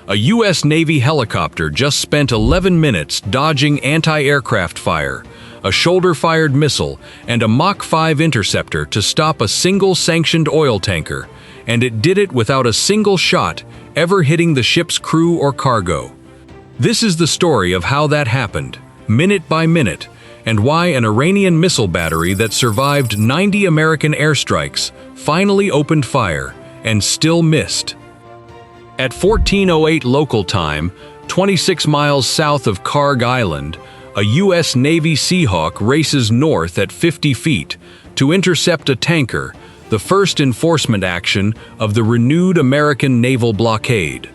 A U.S. Navy helicopter just spent 11 minutes dodging anti-aircraft fire, a shoulder-fired missile, and a Mach 5 interceptor to stop a single sanctioned oil tanker, and it did it without a single shot ever hitting the ship's crew or cargo. This is the story of how that happened, minute by minute, and why an Iranian missile battery that survived 90 American airstrikes finally opened fire and still missed. At 14:08 local time, 26 miles south of Kordad Island, a U.S. Navy Seahawk races north at 50 feet to intercept a tanker, the first enforcement action of the renewed American naval blockade.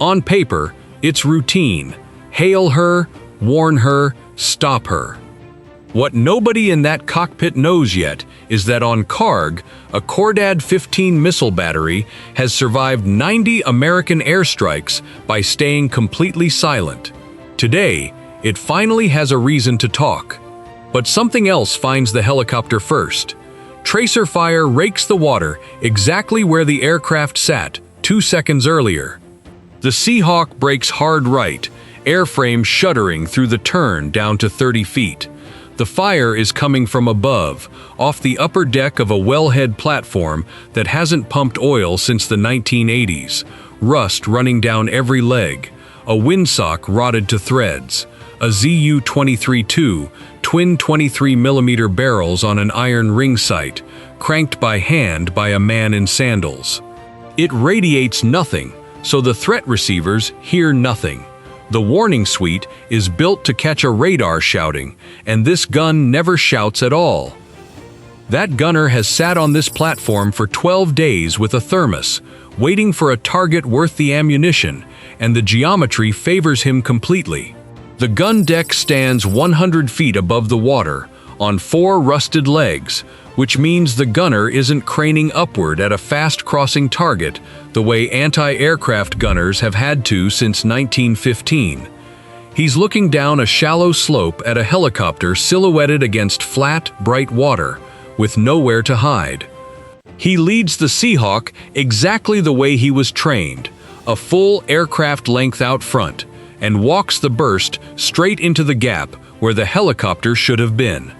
On paper, it's routine: hail her, warn her, stop her. What nobody in that cockpit knows yet is that on Kordad, a Kordad 15 missile battery has survived 90 American airstrikes by staying completely silent. Today, it finally has a reason to talk. But something else finds the helicopter first. Tracer fire rakes the water exactly where the aircraft sat 2 seconds earlier. The Seahawk brakes hard right, airframe shuddering through the turn down to 30 feet. The fire is coming from above, off the upper deck of a wellhead platform that hasn't pumped oil since the 1980s, rust running down every leg, a windsock rotted to threads, a Zu-23-2, twin 23mm barrels on an iron ring sight, cranked by hand by a man in sandals. It radiates nothing, so the threat receivers hear nothing. The warning suite is built to catch a radar shouting, and this gun never shouts at all. That gunner has sat on this platform for 12 days with a thermos, waiting for a target worth the ammunition, and the geometry favors him completely. The gun deck stands 100 feet above the water, on 4 rusted legs, which means the gunner isn't craning upward at a fast-crossing target the way anti-aircraft gunners have had to since 1915. He's looking down a shallow slope at a helicopter silhouetted against flat, bright water, with nowhere to hide. He leads the Seahawk exactly the way he was trained, a full aircraft length out front, and walks the burst straight into the gap where the helicopter should have been.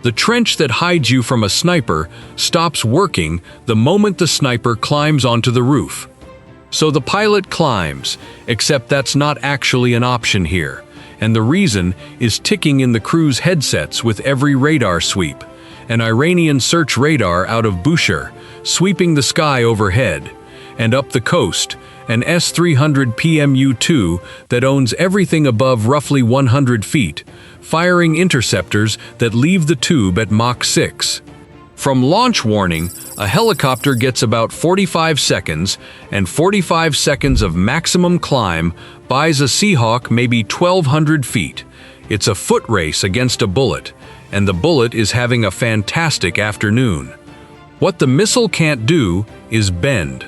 The trench that hides you from a sniper stops working the moment the sniper climbs onto the roof. So the pilot climbs, except that's not actually an option here, and the reason is ticking in the crew's headsets with every radar sweep. An Iranian search radar out of Bushehr, sweeping the sky overhead, and up the coast, an S-300 PMU-2 that owns everything above roughly 100 feet, firing interceptors that leave the tube at Mach 6. From launch warning, a helicopter gets about 45 seconds, and 45 seconds of maximum climb buys a Seahawk maybe 1,200 feet. It's a foot race against a bullet, and the bullet is having a fantastic afternoon. What the missile can't do is bend.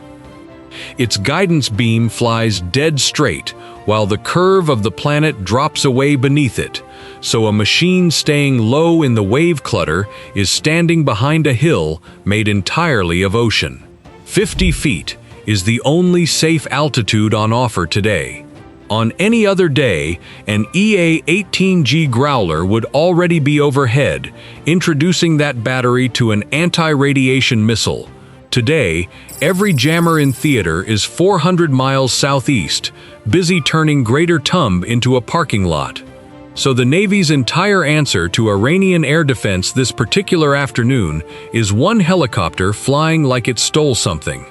Its guidance beam flies dead straight, while the curve of the planet drops away beneath it, so a machine staying low in the wave clutter is standing behind a hill made entirely of ocean. 50 feet is the only safe altitude on offer today. On any other day, an EA-18G Growler would already be overhead, introducing that battery to an anti-radiation missile. Today, every jammer in theater is 400 miles southeast, busy turning Greater Tumb into a parking lot. So the Navy's entire answer to Iranian air defense this particular afternoon is one helicopter flying like it stole something.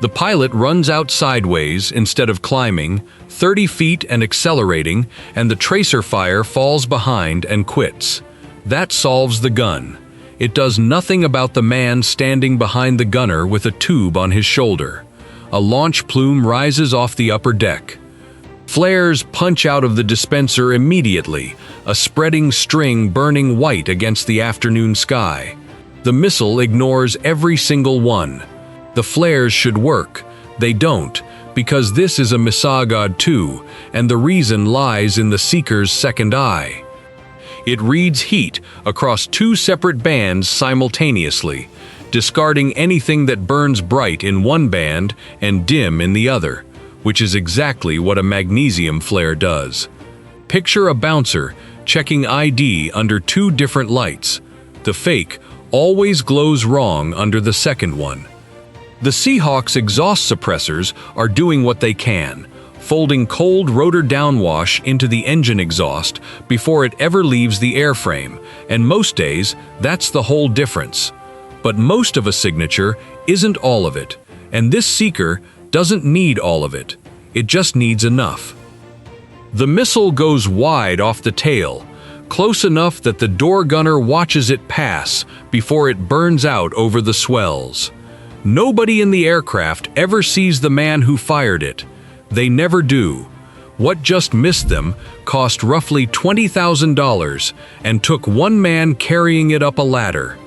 The pilot runs out sideways instead of climbing, 30 feet and accelerating, and the tracer fire falls behind and quits. That solves the gun. It does nothing about the man standing behind the gunner with a tube on his shoulder. A launch plume rises off the upper deck. Flares punch out of the dispenser immediately, a spreading string burning white against the afternoon sky. The missile ignores every single one. The flares should work. They don't, because this is a Misagad 2, and the reason lies in the seeker's second eye. It reads heat across 2 separate bands simultaneously, discarding anything that burns bright in one band and dim in the other, which is exactly what a magnesium flare does. Picture a bouncer checking ID under two different lights. The fake always glows wrong under the second one. The Seahawk's exhaust suppressors are doing what they can, folding cold rotor downwash into the engine exhaust before it ever leaves the airframe, and most days, that's the whole difference. But most of a signature isn't all of it, and this seeker doesn't need all of it. It just needs enough. The missile goes wide off the tail, close enough that the door gunner watches it pass before it burns out over the swells. Nobody in the aircraft ever sees the man who fired it. They never do. What just missed them cost roughly $20,000 and took one man carrying it up a ladder.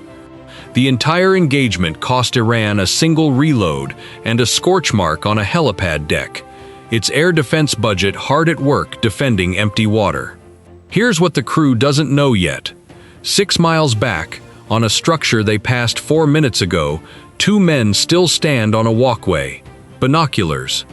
The entire engagement cost Iran a single reload and a scorch mark on a helipad deck. Its air defense budget hard at work defending empty water. Here's what the crew doesn't know yet. 6 miles back, on a structure they passed 4 minutes ago, 2 men still stand on a walkway. Binoculars.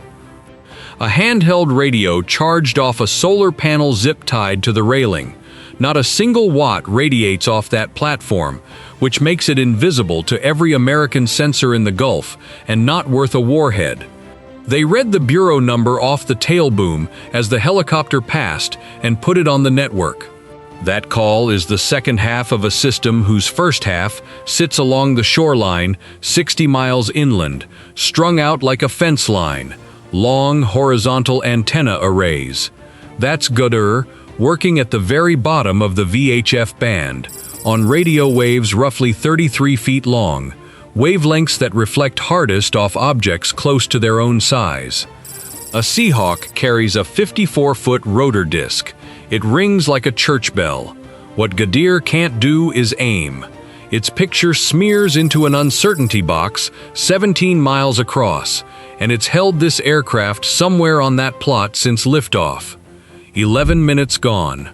A handheld radio charged off a solar panel zip-tied to the railing. Not a single watt radiates off that platform, which makes it invisible to every American sensor in the Gulf and not worth a warhead. They read the bureau number off the tail boom as the helicopter passed and put it on the network. That call is the second half of a system whose first half sits along the shoreline 60 miles inland, strung out like a fence line. Long horizontal antenna arrays. That's Kordad working at the very bottom of the VHF band, on radio waves roughly 33 feet long, wavelengths that reflect hardest off objects close to their own size. A Seahawk carries a 54-foot rotor disc. It rings like a church bell. What Kordad can't do is aim. Its picture smears into an uncertainty box 17 miles across, and it's held this aircraft somewhere on that plot since liftoff. 11 minutes gone.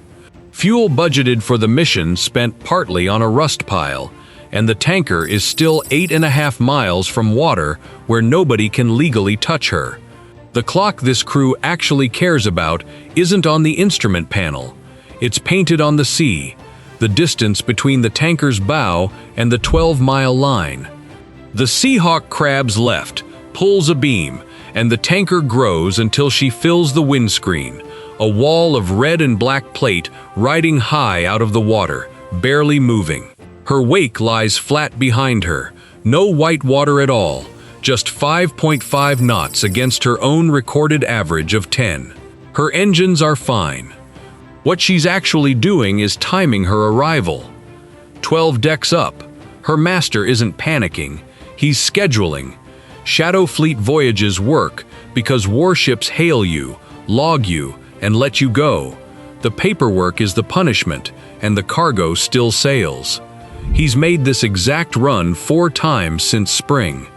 Fuel budgeted for the mission spent partly on a rust pile, and the tanker is still 8.5 miles from water where nobody can legally touch her. The clock this crew actually cares about isn't on the instrument panel. It's painted on the sea, the distance between the tanker's bow and the 12-mile line. The Seahawk crabs left, pulls a beam, and the tanker grows until she fills the windscreen, a wall of red and black plate riding high out of the water, barely moving. Her wake lies flat behind her, no white water at all, just 5.5 knots against her own recorded average of 10. Her engines are fine. What she's actually doing is timing her arrival. 12 decks up. Her master isn't panicking, he's scheduling. Shadow Fleet voyages work because warships hail you, log you, and let you go. The paperwork is the punishment, and the cargo still sails. He's made this exact run 4 times since spring.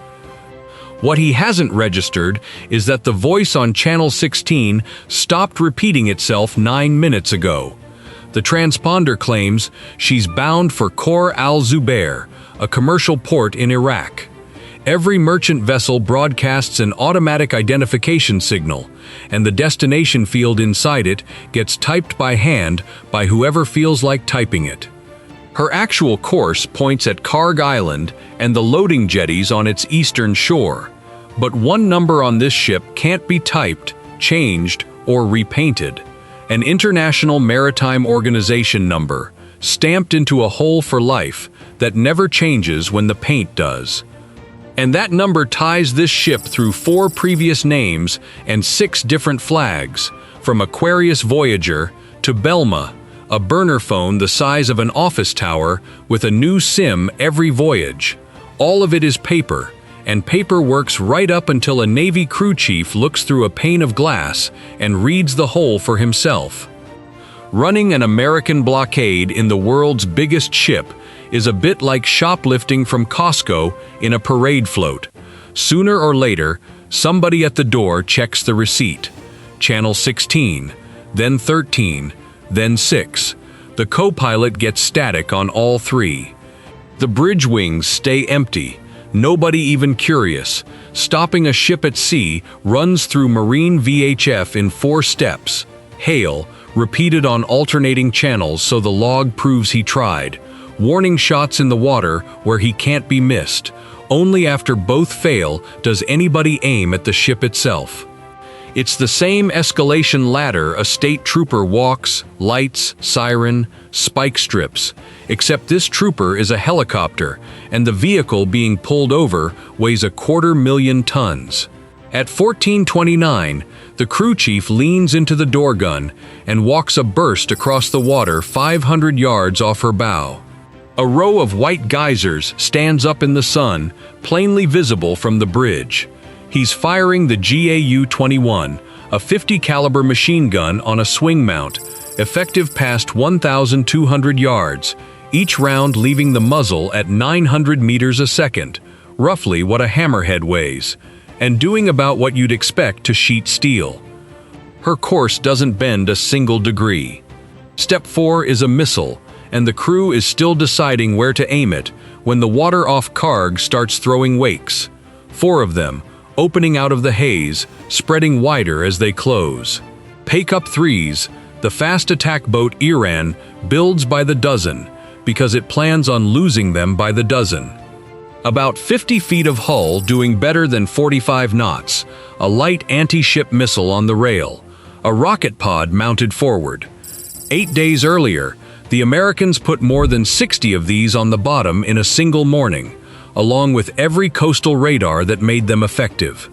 What he hasn't registered is that the voice on Channel 16 stopped repeating itself 9 minutes ago. The transponder claims she's bound for Khor al-Zubair, a commercial port in Iraq. Every merchant vessel broadcasts an automatic identification signal, and the destination field inside it gets typed by hand by whoever feels like typing it. Her actual course points at Kharg Island and the loading jetties on its eastern shore, but one number on this ship can't be typed, changed, or repainted. An International Maritime Organization number, stamped into a hole for life, that never changes when the paint does. And that number ties this ship through 4 previous names and 6 different flags, from Aquarius Voyager to Belma, a burner phone the size of an office tower with a new SIM every voyage. All of it is paper, and paper works right up until a Navy crew chief looks through a pane of glass and reads the whole for himself. Running an American blockade in the world's biggest ship is a bit like shoplifting from Costco in a parade float. Sooner or later, somebody at the door checks the receipt. Channel 16, then 13, then 6. The co-pilot gets static on all 3. The bridge wings stay empty, nobody even curious. Stopping a ship at sea runs through marine VHF in 4 steps. Hail, repeated on alternating channels so the log proves he tried. Warning shots in the water where he can't be missed. Only after both fail does anybody aim at the ship itself. It's the same escalation ladder a state trooper walks, lights, siren, spike strips, except this trooper is a helicopter, and the vehicle being pulled over weighs 250,000 tons. At 14:29, the crew chief leans into the door gun and walks a burst across the water 500 yards off her bow. A row of white geysers stands up in the sun, plainly visible from the bridge. He's firing the GAU-21, a 50 caliber machine gun on a swing mount, effective past 1,200 yards, each round leaving the muzzle at 900 meters a second, roughly what a hammerhead weighs, and doing about what you'd expect to sheet steel. Her course doesn't bend a single degree. Step 4 is a missile, and the crew is still deciding where to aim it when the water off Karg starts throwing wakes. 4 of them, opening out of the haze, spreading wider as they close. Pay-Cup 3s, the fast attack boat Iran builds by the dozen, because it plans on losing them by the dozen. About 50 feet of hull doing better than 45 knots, a light anti-ship missile on the rail, a rocket pod mounted forward. 8 days earlier, the Americans put more than 60 of these on the bottom in a single morning, along with every coastal radar that made them effective.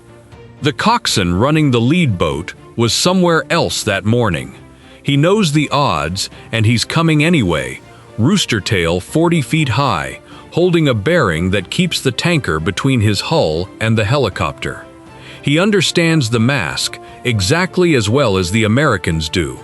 The coxswain running the lead boat was somewhere else that morning. He knows the odds, and he's coming anyway, rooster tail 40 feet high, holding a bearing that keeps the tanker between his hull and the helicopter. He understands the mask exactly as well as the Americans do.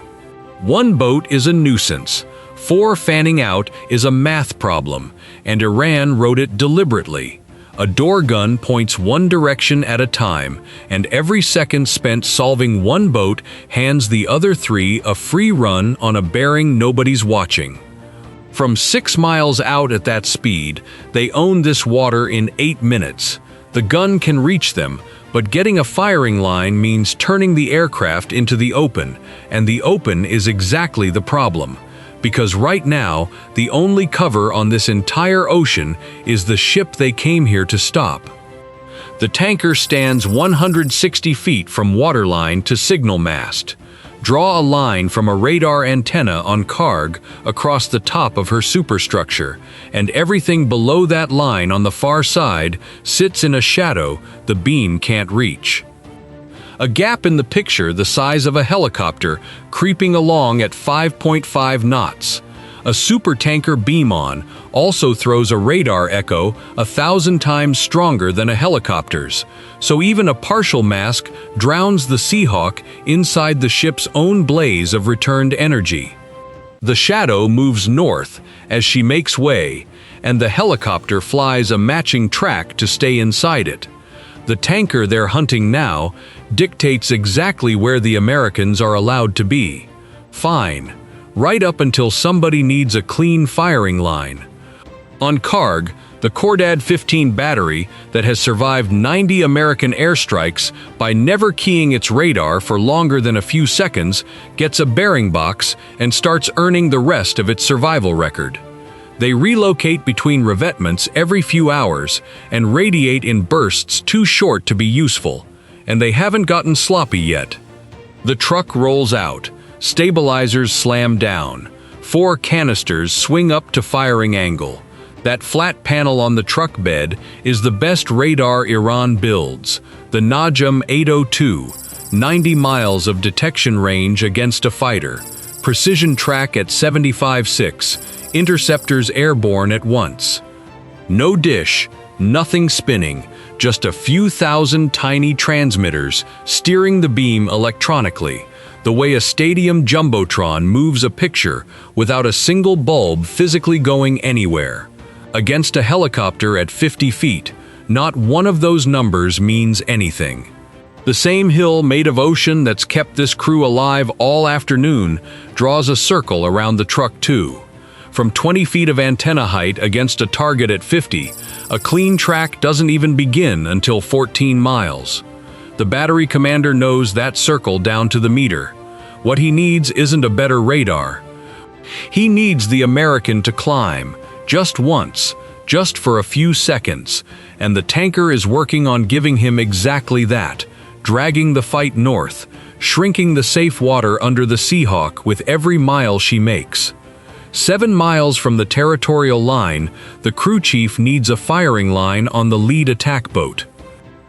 One boat is a nuisance. 4 fanning out is a math problem, and Iran wrote it deliberately. A door gun points one direction at a time, and every second spent solving one boat hands the other 3 a free run on a bearing nobody's watching. From 6 miles out at that speed, they own this water in 8 minutes. The gun can reach them, but getting a firing line means turning the aircraft into the open, and the open is exactly the problem. Because right now, the only cover on this entire ocean is the ship they came here to stop. The tanker stands 160 feet from waterline to signal mast. Draw a line from a radar antenna on Karg across the top of her superstructure, and everything below that line on the far side sits in a shadow the beam can't reach. A gap in the picture the size of a helicopter creeping along at 5.5 knots. A supertanker beam-on also throws a radar echo 1,000 times stronger than a helicopter's, so even a partial mask drowns the Seahawk inside the ship's own blaze of returned energy. The shadow moves north as she makes way, and the helicopter flies a matching track to stay inside it. The tanker they're hunting now dictates exactly where the Americans are allowed to be. Fine, right up until somebody needs a clean firing line. On Karg, the Kordad 15 battery that has survived 90 American airstrikes by never keying its radar for longer than a few seconds gets a bearing box and starts earning the rest of its survival record. They relocate between revetments every few hours and radiate in bursts too short to be useful, and they haven't gotten sloppy yet. The truck rolls out, stabilizers slam down, 4 canisters swing up to firing angle. That flat panel on the truck bed is the best radar Iran builds, the Najm 802, 90 miles of detection range against a fighter, precision track at 75.6, interceptors airborne at once. No dish, nothing spinning, just a few thousand tiny transmitters steering the beam electronically, the way a stadium jumbotron moves a picture without a single bulb physically going anywhere. Against a helicopter at 50 feet, not one of those numbers means anything. The same hill made of ocean that's kept this crew alive all afternoon draws a circle around the truck too. From 20 feet of antenna height against a target at 50, a clean track doesn't even begin until 14 miles. The battery commander knows that circle down to the meter. What he needs isn't a better radar. He needs the American to climb, just once, just for a few seconds, and the tanker is working on giving him exactly that, dragging the fight north, shrinking the safe water under the Seahawk with every mile she makes. 7 miles from the territorial line, the crew chief needs a firing line on the lead attack boat.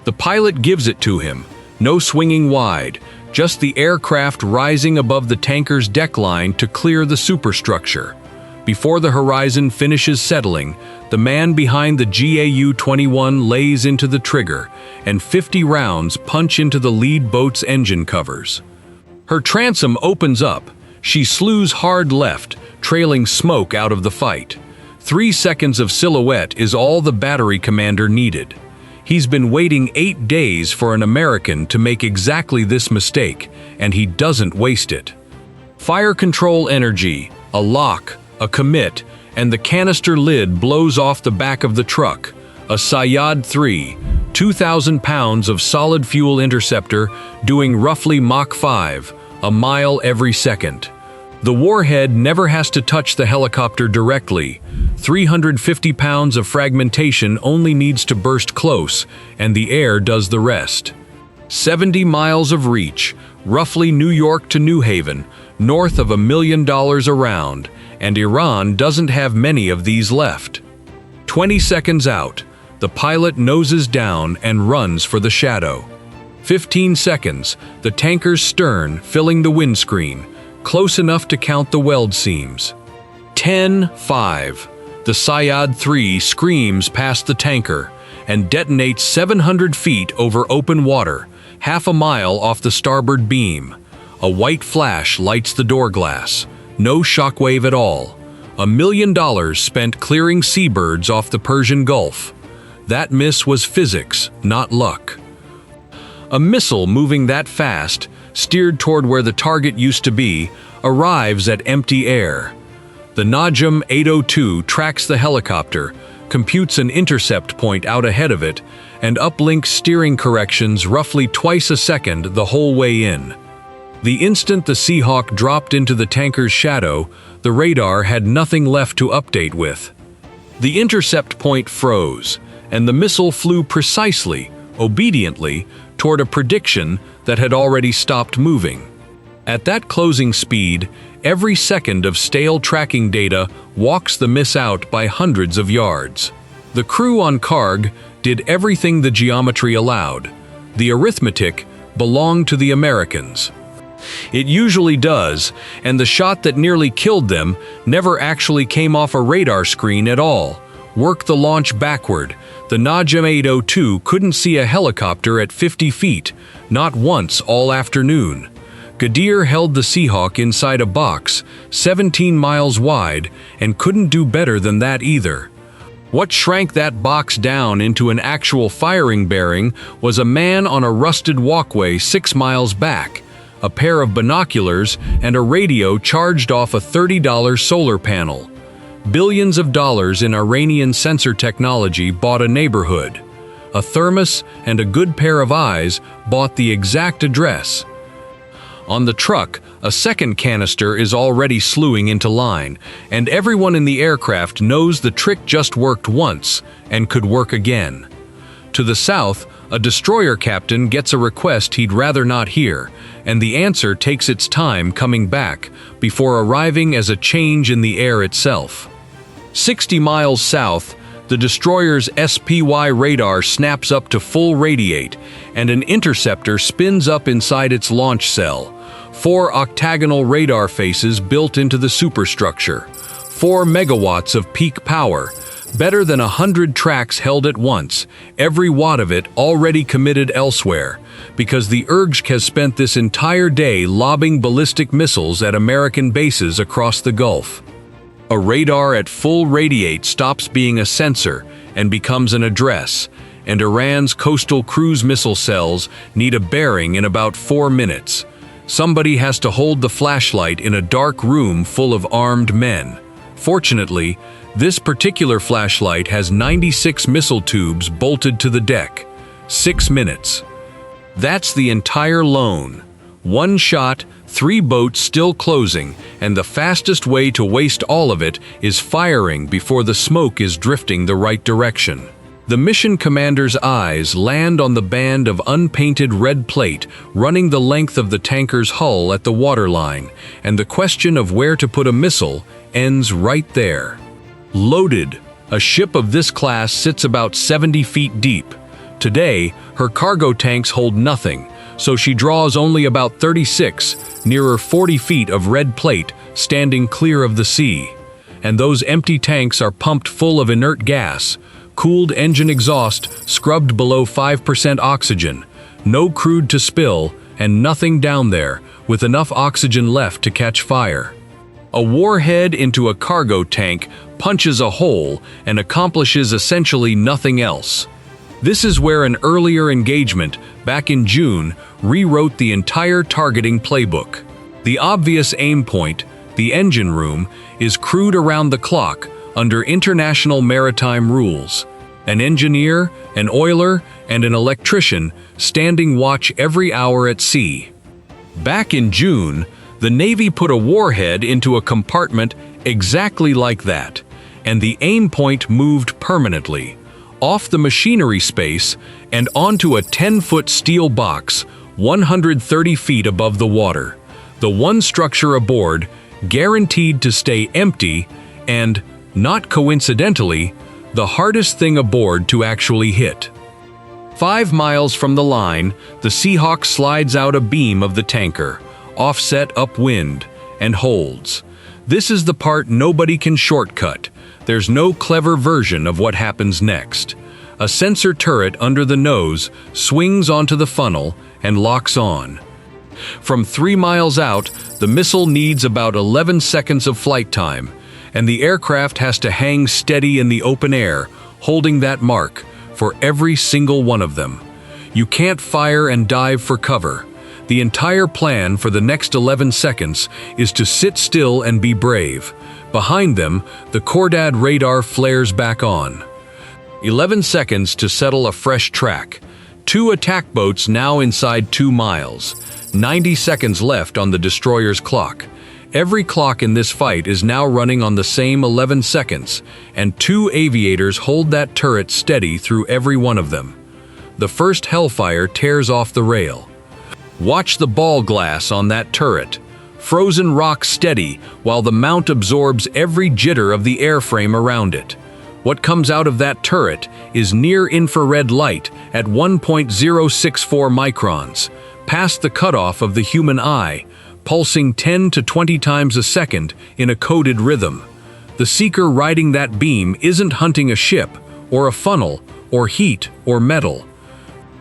The pilot gives it to him, no swinging wide, just the aircraft rising above the tanker's deck line to clear the superstructure. Before the horizon finishes settling, the man behind the GAU-21 lays into the trigger, and 50 rounds punch into the lead boat's engine covers. Her transom opens up. She slews hard left, trailing smoke out of the fight. 3 seconds of silhouette is all the battery commander needed. He's been waiting 8 days for an American to make exactly this mistake, and he doesn't waste it. Fire control energy, a lock, a commit, and the canister lid blows off the back of the truck. A Sayyad 3, 2,000 pounds of solid fuel interceptor doing roughly Mach 5, a mile every second. The warhead never has to touch the helicopter directly. 350 pounds of fragmentation only needs to burst close, and the air does the rest. 70 miles of reach, roughly New York to New Haven, north of $1 million a round, and Iran doesn't have many of these left. 20 seconds out, the pilot noses down and runs for the shadow. 15 seconds, the tanker's stern filling the windscreen, close enough to count the weld seams. 10-5. The Sayyad 3 screams past the tanker and detonates 700 feet over open water, half a mile off the starboard beam. A white flash lights the door glass. No shockwave at all. $1 million spent clearing seabirds off the Persian Gulf. That miss was physics, not luck. A missile moving that fast, steered toward where the target used to be, arrives at empty air. The Najm 802 tracks the helicopter, computes an intercept point out ahead of it, and uplinks steering corrections roughly twice a second the whole way in. The instant the Seahawk dropped into the tanker's shadow, the radar had nothing left to update with. The intercept point froze, and the missile flew precisely, obediently, toward a prediction that had already stopped moving. At that closing speed, every second of stale tracking data walks the miss out by hundreds of yards. The crew on Karg did everything the geometry allowed. The arithmetic belonged to the Americans. It usually does, and the shot that nearly killed them never actually came off a radar screen at all. Work the launch backward. The Najm 802 couldn't see a helicopter at 50 feet, not once all afternoon. Gadir held the Seahawk inside a box, 17 miles wide, and couldn't do better than that either. What shrank that box down into an actual firing bearing was a man on a rusted walkway 6 miles back, a pair of binoculars, and a radio charged off a $30 solar panel. Billions of dollars in Iranian sensor technology bought a neighborhood. A thermos and a good pair of eyes bought the exact address. On the truck, a second canister is already slewing into line, and everyone in the aircraft knows the trick just worked once and could work again. To the south, a destroyer captain gets a request he'd rather not hear, and the answer takes its time coming back before arriving as a change in the air itself. 60 miles south, the destroyer's SPY radar snaps up to full radiate, and an interceptor spins up inside its launch cell. 4 octagonal radar faces built into the superstructure. 4 megawatts of peak power. Better than 100 tracks held at once, every watt of it already committed elsewhere, because the Irg has spent this entire day lobbing ballistic missiles at American bases across the Gulf. A radar at full radiate stops being a sensor and becomes an address, and Iran's coastal cruise missile cells need a bearing in about 4 minutes. Somebody has to hold the flashlight in a dark room full of armed men. Fortunately, this particular flashlight has 96 missile tubes bolted to the deck. 6 minutes. That's the entire loan. One shot, 3 boats still closing, and the fastest way to waste all of it is firing before the smoke is drifting the right direction. The mission commander's eyes land on the band of unpainted red plate running the length of the tanker's hull at the waterline, and the question of where to put a missile ends right there. Loaded, a ship of this class sits about 70 feet deep. Today, her cargo tanks hold nothing, so she draws only about 36, nearer 40 feet of red plate standing clear of the sea. And those empty tanks are pumped full of inert gas, cooled engine exhaust scrubbed below 5% oxygen, no crude to spill, and nothing down there with enough oxygen left to catch fire. A warhead into a cargo tank punches a hole and accomplishes essentially nothing else. This is where an earlier engagement, back in June, rewrote the entire targeting playbook. The obvious aim point, the engine room, is crewed around the clock under international maritime rules. An engineer, an oiler, and an electrician standing watch every hour at sea. Back in June, the Navy put a warhead into a compartment exactly like that, and the aim point moved permanently, off the machinery space and onto a 10-foot steel box 130 feet above the water, the one structure aboard guaranteed to stay empty and, not coincidentally, the hardest thing aboard to actually hit. 5 miles from the line, the Seahawk slides out a beam of the tanker, offset upwind, and holds. This is the part nobody can shortcut. There's no clever version of what happens next. A sensor turret under the nose swings onto the funnel and locks on. From 3 miles out, the missile needs about 11 seconds of flight time, and the aircraft has to hang steady in the open air, holding that mark for every single one of them. You can't fire and dive for cover. The entire plan for the next 11 seconds is to sit still and be brave. Behind them, the Kordad radar flares back on. 11 seconds to settle a fresh track. 2 attack boats now inside 2 miles. 90 seconds left on the destroyer's clock. Every clock in this fight is now running on the same 11 seconds, and 2 aviators hold that turret steady through every one of them. The first Hellfire tears off the rail. Watch the ball glass on that turret. Frozen rock steady while the mount absorbs every jitter of the airframe around it. What comes out of that turret is near-infrared light at 1.064 microns, past the cutoff of the human eye, pulsing 10 to 20 times a second in a coded rhythm. The seeker riding that beam isn't hunting a ship, or a funnel, or heat, or metal.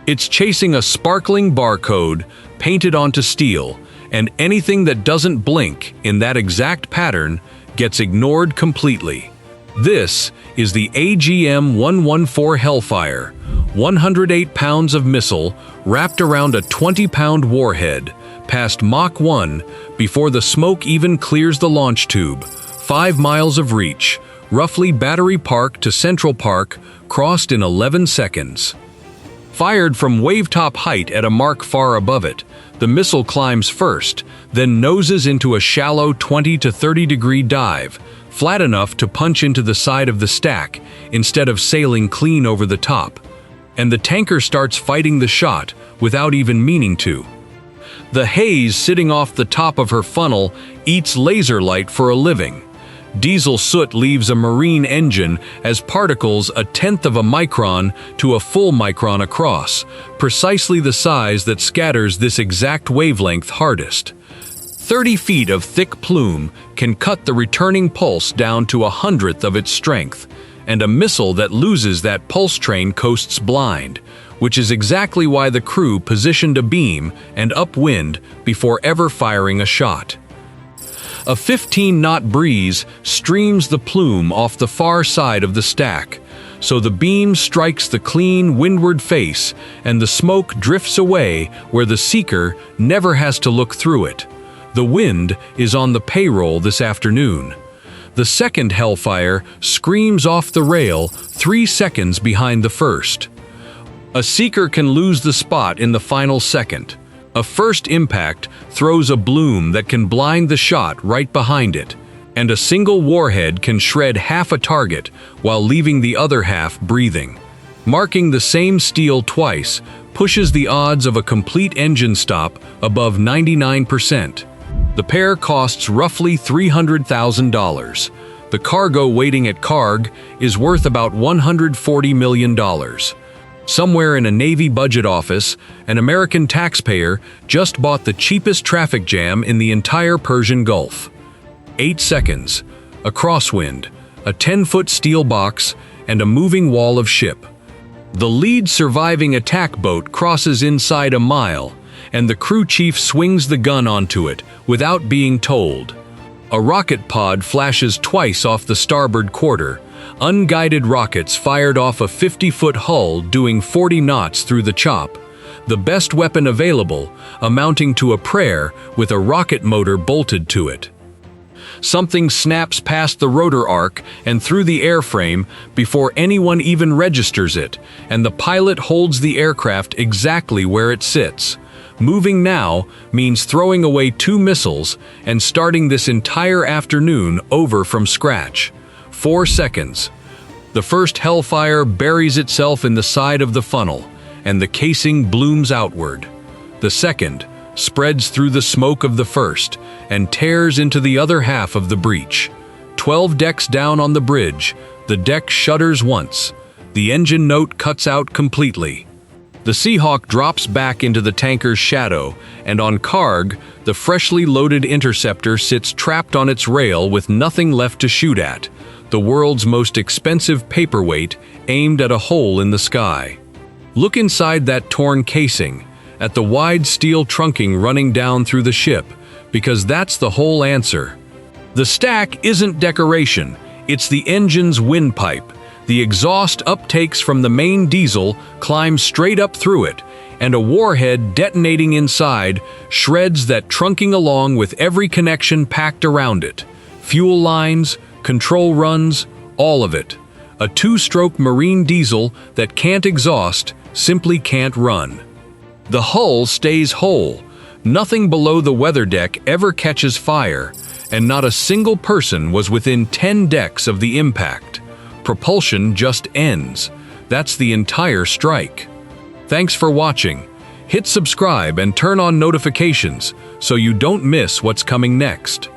It's chasing a sparkling barcode painted onto steel, and anything that doesn't blink in that exact pattern gets ignored completely. This is the AGM-114 Hellfire, 108 pounds of missile wrapped around a 20-pound warhead, past Mach 1 before the smoke even clears the launch tube. 5 miles of reach, roughly Battery Park to Central Park, crossed in 11 seconds. Fired from wave-top height at a mark far above it, the missile climbs first, then noses into a shallow 20 to 30 degree dive, flat enough to punch into the side of the stack instead of sailing clean over the top. And the tanker starts fighting the shot without even meaning to. The haze sitting off the top of her funnel eats laser light for a living. Diesel soot leaves a marine engine as particles 1/10 of a micron to a full micron across, precisely the size that scatters this exact wavelength hardest. 30 feet of thick plume can cut the returning pulse down to 1/100th of its strength, and a missile that loses that pulse train coasts blind, which is exactly why the crew positioned a beam and upwind before ever firing a shot. A 15-knot breeze streams the plume off the far side of the stack, so the beam strikes the clean windward face and the smoke drifts away where the seeker never has to look through it. The wind is on the payroll this afternoon. The second Hellfire screams off the rail 3 seconds behind the first. A seeker can lose the spot in the final second. A first impact throws a bloom that can blind the shot right behind it, and a single warhead can shred half a target while leaving the other half breathing. Marking the same steel twice pushes the odds of a complete engine stop above 99%. The pair costs roughly $300,000. The cargo waiting at Karg is worth about $140 million. Somewhere in a Navy budget office, an American taxpayer just bought the cheapest traffic jam in the entire Persian Gulf. 8 seconds, a crosswind, a 10-foot steel box, and a moving wall of ship. The lead surviving attack boat crosses inside a mile, and the crew chief swings the gun onto it without being told. A rocket pod flashes twice off the starboard quarter, unguided rockets fired off a 50-foot hull doing 40 knots through the chop, the best weapon available, amounting to a prayer with a rocket motor bolted to it. Something snaps past the rotor arc and through the airframe before anyone even registers it, and the pilot holds the aircraft exactly where it sits. Moving now means throwing away 2 missiles and starting this entire afternoon over from scratch. 4 seconds. The first Hellfire buries itself in the side of the funnel, and the casing blooms outward. The second spreads through the smoke of the first and tears into the other half of the breach. 12 decks down on the bridge, the deck shudders once. The engine note cuts out completely. The Seahawk drops back into the tanker's shadow, and on Karg, the freshly loaded Interceptor sits trapped on its rail with nothing left to shoot at, the world's most expensive paperweight aimed at a hole in the sky. Look inside that torn casing, at the wide steel trunking running down through the ship, because that's the whole answer. The stack isn't decoration, it's the engine's windpipe. The exhaust uptakes from the main diesel climb straight up through it, and a warhead detonating inside shreds that trunking along with every connection packed around it. Fuel lines, control runs, all of it. A 2-stroke marine diesel that can't exhaust, simply can't run. The hull stays whole. Nothing below the weather deck ever catches fire, and not a single person was within 10 decks of the impact. Propulsion just ends. That's the entire strike. Thanks for watching. Hit subscribe and turn on notifications so you don't miss what's coming next.